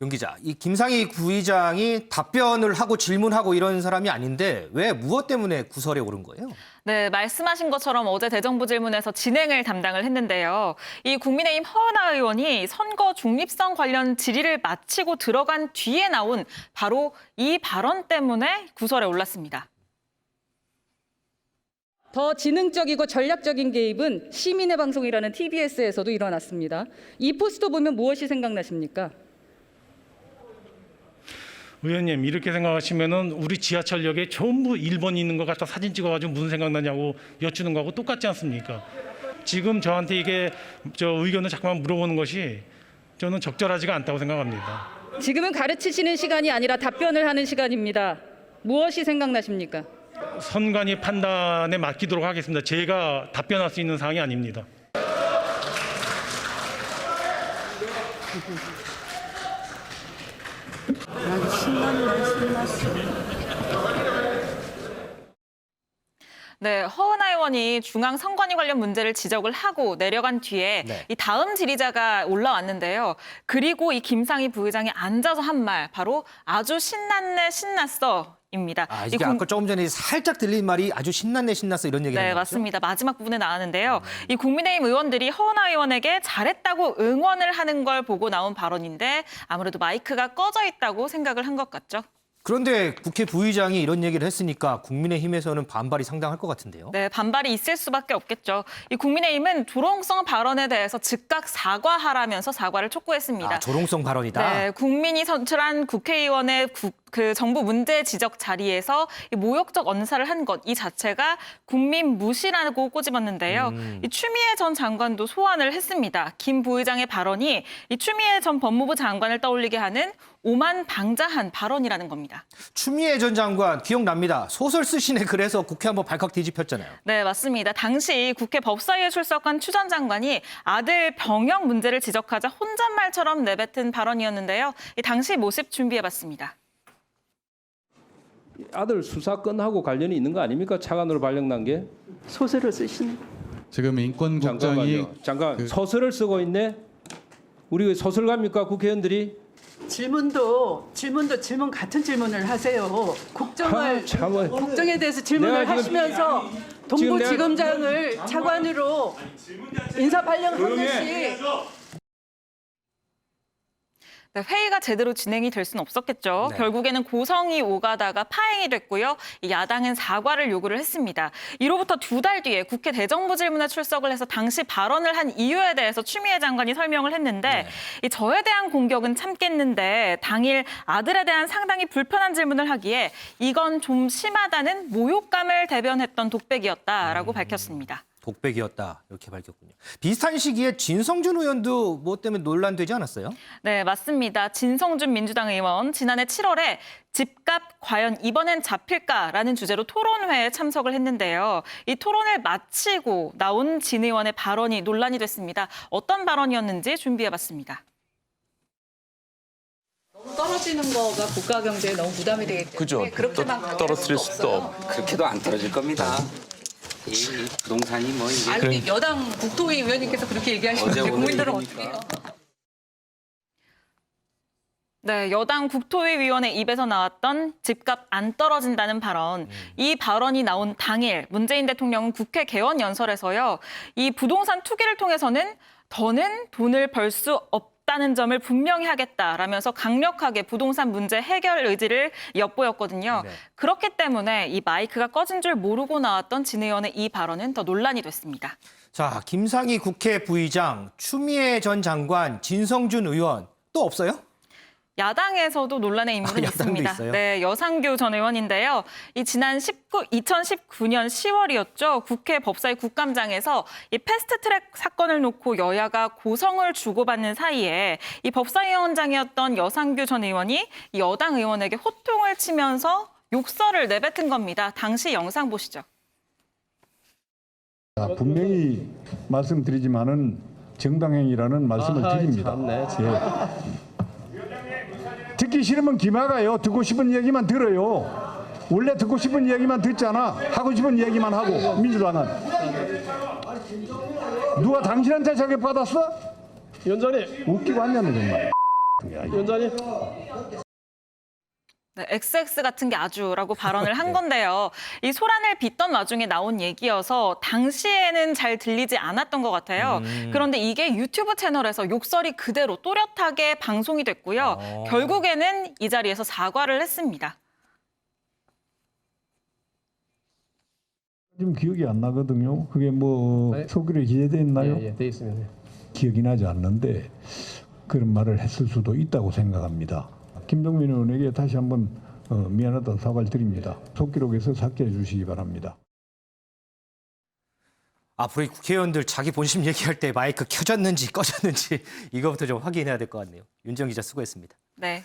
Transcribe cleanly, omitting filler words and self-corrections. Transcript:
윤 기자, 이 김상희 부의장이 답변을 하고 질문하고 이런 사람이 아닌데 왜 무엇 때문에 구설에 오른 거예요? 네, 말씀하신 것처럼 어제 대정부 질문에서 진행을 담당을 했는데요. 이 국민의힘 허은하 의원이 선거 중립성 관련 질의를 마치고 들어간 뒤에 나온 바로 이 발언 때문에 구설에 올랐습니다. 더 지능적이고 전략적인 개입은 시민의 방송이라는 TBS에서도 일어났습니다. 이 포스터 보면 무엇이 생각나십니까? 의원님, 이렇게 생각하시면은 우리 지하철역에 전부 1번 있는 것 갖다 사진 찍어가지고 무슨 생각나냐고 여쭈는 거하고 똑같지 않습니까? 지금 저한테 이게 의견을 자꾸만 물어보는 것이 저는 적절하지가 않다고 생각합니다. 지금은 가르치시는 시간이 아니라 답변을 하는 시간입니다. 무엇이 생각나십니까? 선관위 판단에 맡기도록 하겠습니다. 제가 답변할 수 있는 사항이 아닙니다. 네, 허은하 의원이 중앙선관위 관련 문제를 지적을 하고 내려간 뒤에 이 다음 질의자가 올라왔는데요. 그리고 이 김상희 부의장이 앉아서 한 말, 바로 아주 신났네, 신났어. 입니다. 이게 아까 조금 전에 살짝 들린 말이 아주 신났네, 신났어 이런 얘기를 네, 맞습니다. 마지막 부분에 나왔는데요. 이 국민의힘 의원들이 허은하 의원에게 잘했다고 응원을 하는 걸 보고 나온 발언인데 아무래도 마이크가 꺼져 있다고 생각을 한 것 같죠. 그런데 국회 부의장이 이런 얘기를 했으니까 국민의힘에서는 반발이 상당할 것 같은데요. 네, 반발이 있을 수밖에 없겠죠. 이 국민의힘은 조롱성 발언에 대해서 즉각 사과하라면서 사과를 촉구했습니다. 조롱성 발언이다. 네, 국민이 선출한 국회의원의 정부 문제 지적 자리에서 이 모욕적 언사를 한 것 이 자체가 국민 무시라고 꼬집었는데요. 이 추미애 전 장관도 소환을 했습니다. 김 부의장의 발언이 이 추미애 전 법무부 장관을 떠올리게 하는 오만방자한 발언이라는 겁니다. 추미애 전 장관 기억납니다. 소설 쓰시네 그래서 국회 한번 발칵 뒤집혔잖아요. 네, 맞습니다. 당시 국회 법사위에 출석한 추 전 장관이 아들 병역 문제를 지적하자 혼잣말처럼 내뱉은 발언이었는데요. 이 당시 모습 준비해봤습니다. 아들 수사건하고 관련이 있는 거 아닙니까? 차관으로 발령난 게. 소설을 쓰시는. 지금 인권국장이 잠깐 소설을 쓰고 있네. 우리 소설가입니까 국회의원들이? 질문 같은 질문을 하세요. 국정에 대해서 질문을 하시면서 동부지검장을 차관으로 인사 발령한 것이. 네, 회의가 제대로 진행이 될 수는 없었겠죠. 네. 결국에는 고성이 오가다가 파행이 됐고요. 야당은 사과를 요구를 했습니다. 이로부터 2달 뒤에 국회 대정부 질문에 출석을 해서 당시 발언을 한 이유에 대해서 추미애 장관이 설명을 했는데 이 저에 대한 공격은 참겠는데 당일 아들에 대한 상당히 불편한 질문을 하기에 이건 좀 심하다는 모욕감을 대변했던 독백이었다라고 밝혔습니다. 독백이었다 이렇게 밝혔군요. 비슷한 시기에 진성준 의원도 뭐 때문에 논란되지 않았어요? 네, 맞습니다. 진성준 민주당 의원 지난해 7월에 집값 과연 이번엔 잡힐까라는 주제로 토론회에 참석을 했는데요. 이 토론을 마치고 나온 진 의원의 발언이 논란이 됐습니다. 어떤 발언이었는지 준비해봤습니다. 너무 떨어지는 거가 국가 경제에 너무 부담이 되기 때문에 그죠. 그렇게만 떨어뜨릴 수도 없고. 그렇게도 안 떨어질 겁니다. 이 부동산이 뭐 이게 아니 여당 국토위 의원님께서 그렇게 얘기하시는데 국민들은 어떻게 해요? 네, 여당 국토위위원회 입에서 나왔던 집값 안 떨어진다는 발언. 이 발언이 나온 당일 문재인 대통령은 국회 개원 연설에서요. 이 부동산 투기를 통해서는 더는 돈을 벌 수 없다는 점을 분명히 하겠다라면서 강력하게 부동산 문제 해결 의지를 엿보였거든요. 네. 그렇기 때문에 이 마이크가 꺼진 줄 모르고 나왔던 진 의원의 이 발언은 더 논란이 됐습니다. 자, 김상희 국회 부의장, 추미애 전 장관, 진성준 의원 또 없어요? 야당에서도 논란의 인물은 야당도 있습니다. 있어요? 네, 여상규 전 의원인데요. 이 지난 2019년 10월이었죠. 국회 법사위 국감장에서 이 패스트트랙 사건을 놓고 여야가 고성을 주고받는 사이에 이 법사위원장이었던 여상규 전 의원이 이 여당 의원에게 호통을 치면서 욕설을 내뱉은 겁니다. 당시 영상 보시죠. 분명히 말씀드리지만은 정당행위라는 말씀을 드립니다. 예. 듣기 싫으면 기마가요. 듣고 싶은 얘기만 들어요. 원래 듣고 싶은 얘기만 듣잖아. 하고 싶은 얘기만 하고 민주당은. 누가 당신한테 자격 받았어? 위원장님. 웃기고 앉냐는 정말. 위원장님. 네, XX 같은 게 아주라고 발언을 한 건데요. 이 소란을 빚던 와중에 나온 얘기여서 당시에는 잘 들리지 않았던 것 같아요. 그런데 이게 유튜브 채널에서 욕설이 그대로 또렷하게 방송이 됐고요. 결국에는 이 자리에서 사과를 했습니다. 지금 기억이 안 나거든요. 그게 뭐 소규로 기재돼 있나요? 예, 돼 있습니다. 기억이 나지 않는데 그런 말을 했을 수도 있다고 생각합니다. 김종민 의원에게 다시 한번 미안하다고 사과를 드립니다. 속기록에서 삭제해 주시기 바랍니다. 앞으로 이 국회의원들 자기 본심 얘기할 때 마이크 켜졌는지 꺼졌는지 이거부터 좀 확인해야 될 것 같네요. 윤정 기자 수고했습니다. 네.